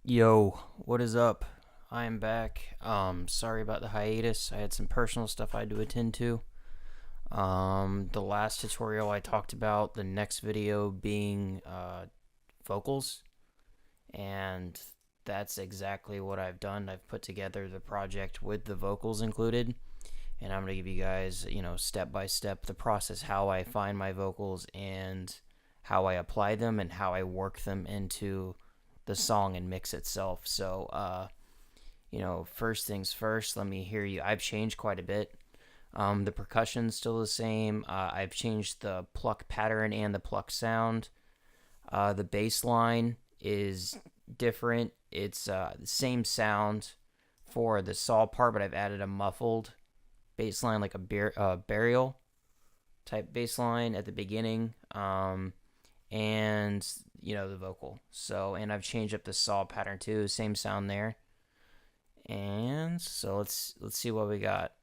Yo, what is up? I am back. Sorry about the hiatus. I had some personal stuff I had to attend to. The last tutorial I talked about the next video being vocals, and that's exactly what I've done. I've put together the project with the vocals included, and I'm gonna give you guys, step by step the process how I find my vocals and how I apply them and how I work them into the song and mix itself. So, first things first, let me hear you. I've changed quite a bit. The percussion's still the same. I've changed the pluck pattern and the pluck sound. The bass line is different. It's the same sound for the saw part, but I've added a muffled bass line, like a burial type bass line at the beginning. And the vocal. So, and I've changed up the saw pattern too. Same sound there. And so let's see what we got.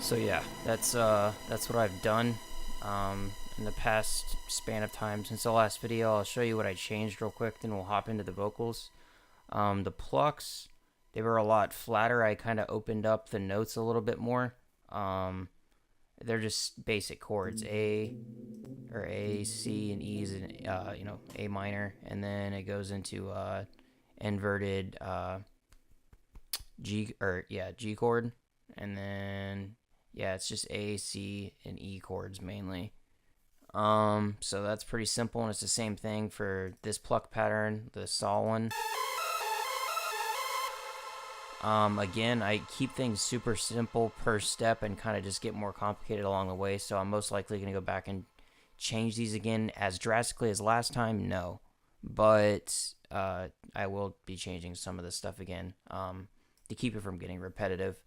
So yeah, that's what I've done in the past span of time since the last video. I'll show you what I changed real quick, then we'll hop into the vocals. The plucks, they were a lot flatter. I kind of opened up the notes a little bit more. They're just basic chords, A, C, and E's, and A minor, and then it goes into inverted G chord, and then it's just A, C, and E chords mainly. So that's pretty simple, and it's the same thing for this pluck pattern, the saw one. Again, I keep things super simple per step and kind of just get more complicated along the way, so I'm most likely going to go back and change these again as drastically as last time, no. But I will be changing some of this stuff again to keep it from getting repetitive.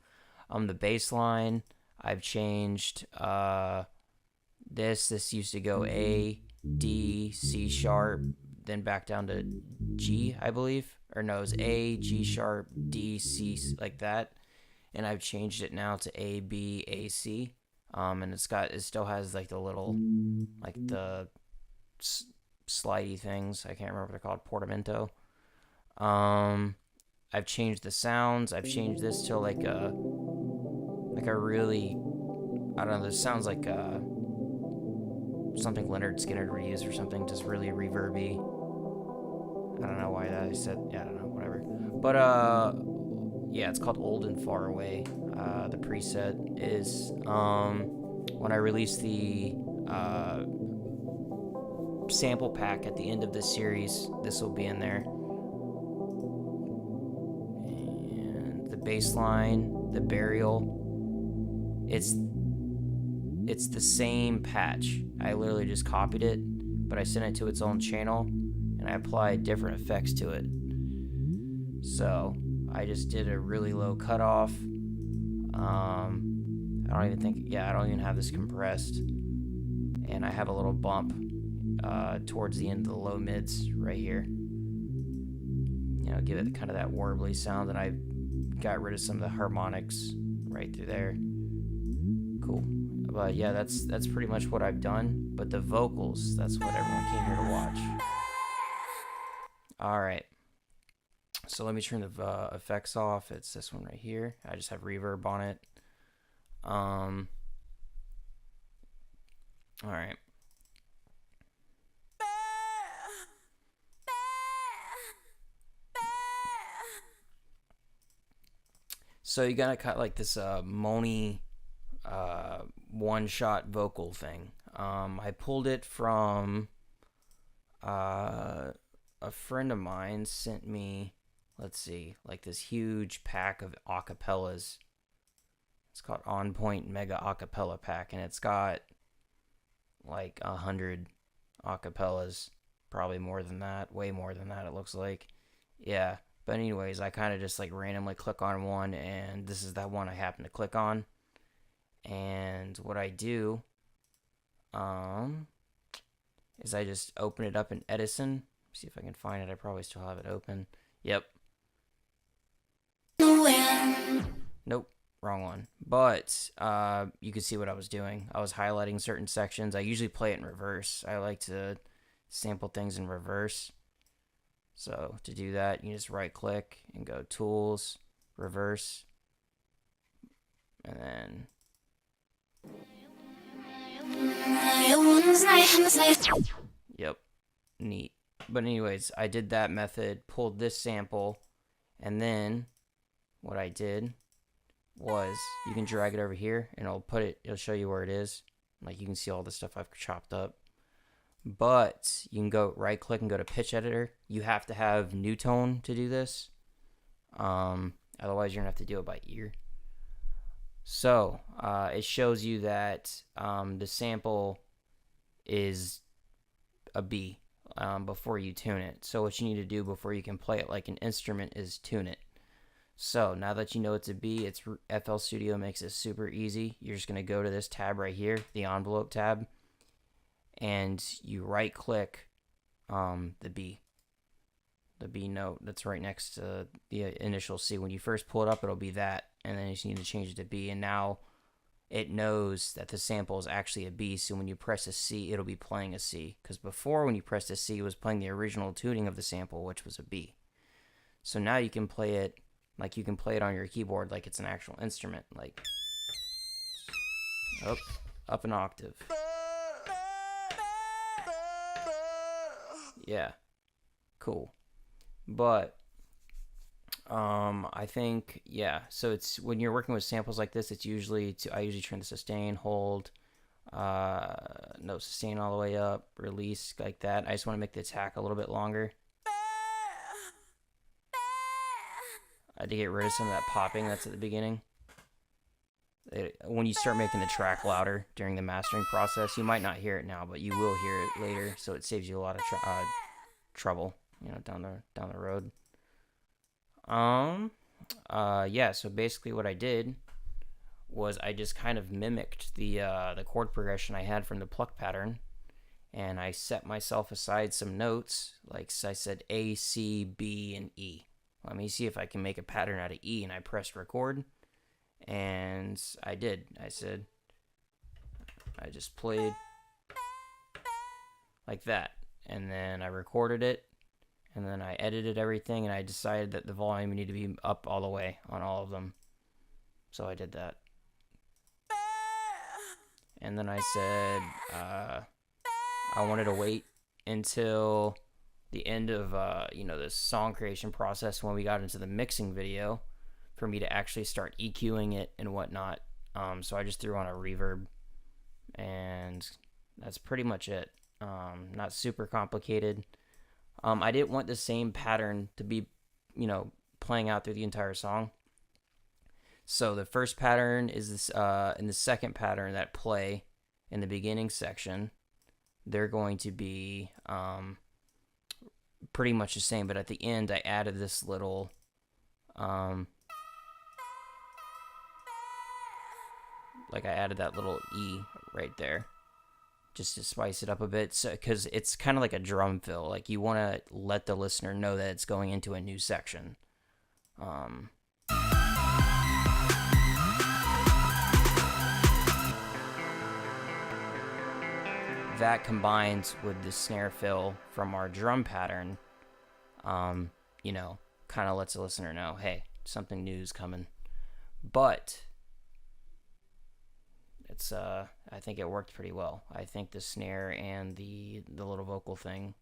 The bass line, I've changed this used to go A, D, C sharp, then back down to G, I believe. Or no, it was A, G sharp, D, C, like that. And I've changed it now to A, B, A, C. And it still has like the little, like the slidey things. I can't remember what they're called. Portamento. I've changed the sounds. I've changed this to like a really, I don't know, this sounds like something Leonard Skinner would use or something, just really reverby. I don't know why that I said, yeah, I don't know, whatever. But yeah, it's called Old and Far Away. The preset is when I release the sample pack at the end of this series, this will be in there. And the bass line, the burial, it's the same patch. I literally just copied it, but I sent it to its own channel and I applied different effects to it. So I just did a really low cutoff. I don't even have this compressed, and I have a little bump towards the end of the low mids right here. You know, give it kind of that warbly sound, and I got rid of some of the harmonics right through there. Cool. But yeah, that's pretty much what I've done. But the vocals, that's what everyone came here to watch. Alright. So let me turn the effects off. It's this one right here. I just have reverb on it. Alright. So you gotta cut like this moany one-shot vocal thing. I pulled it from a friend of mine sent me, let's see, like this huge pack of acapellas. It's called On Point Mega Acapella Pack, and it's got like 100 acapellas, probably more than that, way more than that it looks like. Yeah, but anyways, I kind of just like randomly click on one, and this is that one I happen to click on. And what I do is I just open it up in Edison. See if I can find it. I probably still have it open. Yep. Nope, wrong one. But you can see what I was doing. I was highlighting certain sections. I usually play it in reverse. I like to sample things in reverse. So to do that, you just right click and go Tools, Reverse, and then yep, neat. But anyways, I did that method, pulled this sample, and then what I did was you can drag it over here and it'll show you where it is. Like you can see all the stuff I've chopped up. But you can go right click and go to pitch editor. You have to have new tone to do this. Otherwise you're gonna have to do it by ear. So it shows you that the sample is a B before you tune it. So what you need to do before you can play it like an instrument is tune it. So now that you know it's a B, FL Studio makes it super easy. You're just gonna go to this tab right here, the envelope tab, and you right click the B note that's right next to the initial C. When you first pull it up, it'll be that, and then you just need to change it to B, and now it knows that the sample is actually a B, so when you press a C, it'll be playing a C, because before when you pressed a C, it was playing the original tuning of the sample, which was a B. So now you can play it like you can play it on your keyboard like it's an actual instrument, like up an octave. Yeah, cool. But I think, yeah, so it's when you're working with samples like this, it's usually I usually turn the sustain, hold, no sustain all the way up, release like that. I just want to make the attack a little bit longer. I had to get rid of some of that popping that's at the beginning. When you start making the track louder during the mastering process, you might not hear it now, but you will hear it later, so it saves you a lot of trouble, you know, down the road. Yeah, so basically what I did was I just kind of mimicked the chord progression I had from the pluck pattern, and I set myself aside some notes, like I said A, C, B, and E. Let me see if I can make a pattern out of E, and I pressed record, and I did. I just played like that, and then I recorded it, and then I edited everything, and I decided that the volume needed to be up all the way on all of them. So I did that. And then I said I wanted to wait until the end of the song creation process when we got into the mixing video for me to actually start EQing it and whatnot. So I just threw on a reverb, and that's pretty much it. Not super complicated. I didn't want the same pattern to be, playing out through the entire song. So the first pattern is this, and the second pattern that play in the beginning section, they're going to be pretty much the same, but at the end I added this little I added that little E right there just to spice it up a bit, so because it's kind of like a drum fill. Like, you want to let the listener know that it's going into a new section. That combined with the snare fill from our drum pattern, kind of lets the listener know, hey, something new is coming. But it's I think it worked pretty well. I think the snare and the little vocal thing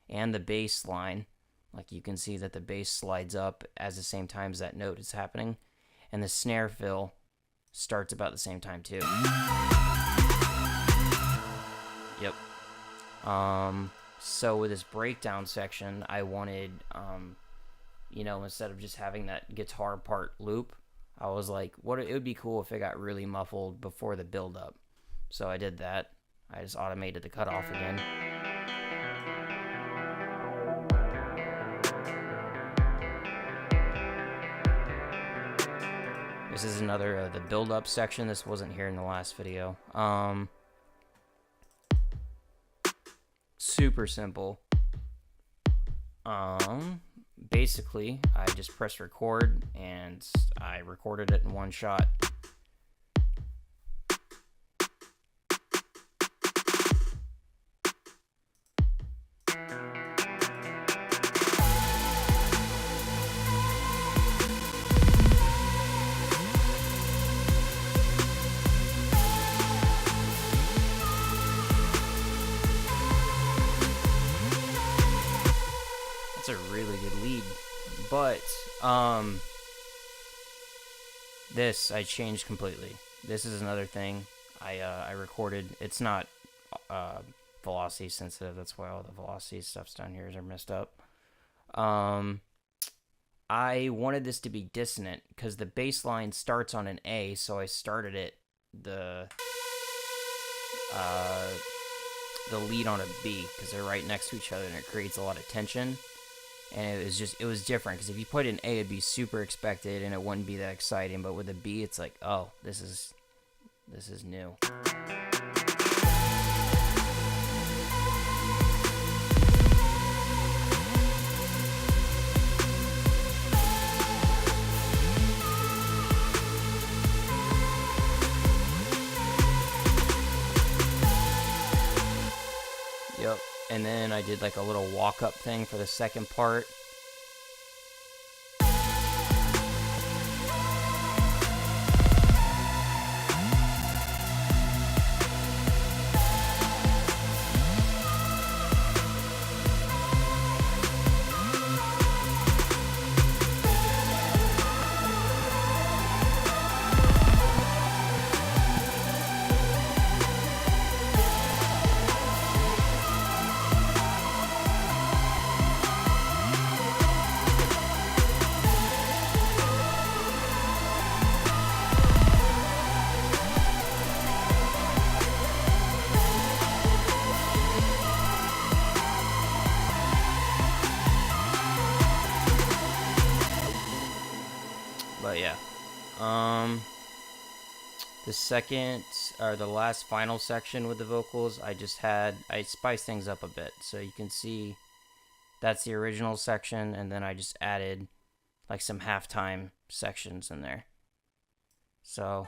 and the bass line, like, you can see that the bass slides up as the same time as that note is happening, and the snare fill starts about the same time too. Yep. So with this breakdown section, I wanted, instead of just having that guitar part loop, I was like, it would be cool if it got really muffled before the build up. So I did that. I just automated the cutoff again. This is another, the build up section. This wasn't here in the last video. Super simple. Basically, I just pressed record and I recorded it in one shot. That's a really good lead. But this I changed completely. This is another thing I recorded. It's not velocity sensitive. That's why all the velocity stuff's down here are messed up. I wanted this to be dissonant because the bass line starts on an A, so I started it the lead on a B because they're right next to each other and it creates a lot of tension. And it was different because if you put an A, it'd be super expected and it wouldn't be that exciting. But with a B, it's like, oh, this is new. Yep. And then I did like a little walk-up thing for the second part. But yeah, the second or the last final section with the vocals, I spiced things up a bit. So you can see that's the original section, and then I just added like some halftime sections in there. So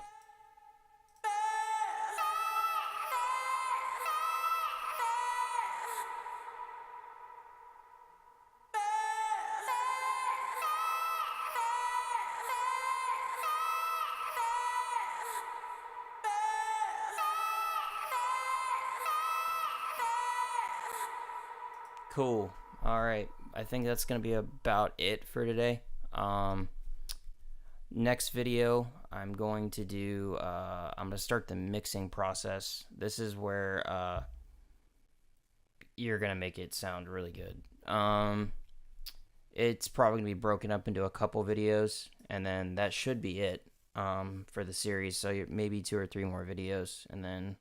Cool. All right. I think that's going to be about it for today. Next video, I'm going to do, I'm going to start the mixing process. This is where you're going to make it sound really good. It's probably going to be broken up into a couple videos, and then that should be it for the series. So maybe 2 or 3 more videos, and then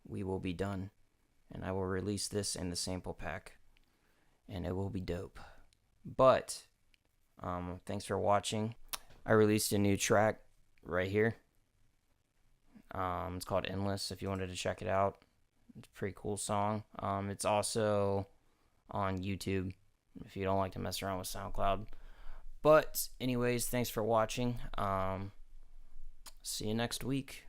we will be done. And I will release this in the sample pack, and it will be dope. But thanks for watching. I released a new track right here. It's called Endless, if you wanted to check it out. It's a pretty cool song. It's also on YouTube if you don't like to mess around with SoundCloud. But anyways, thanks for watching. See you next week.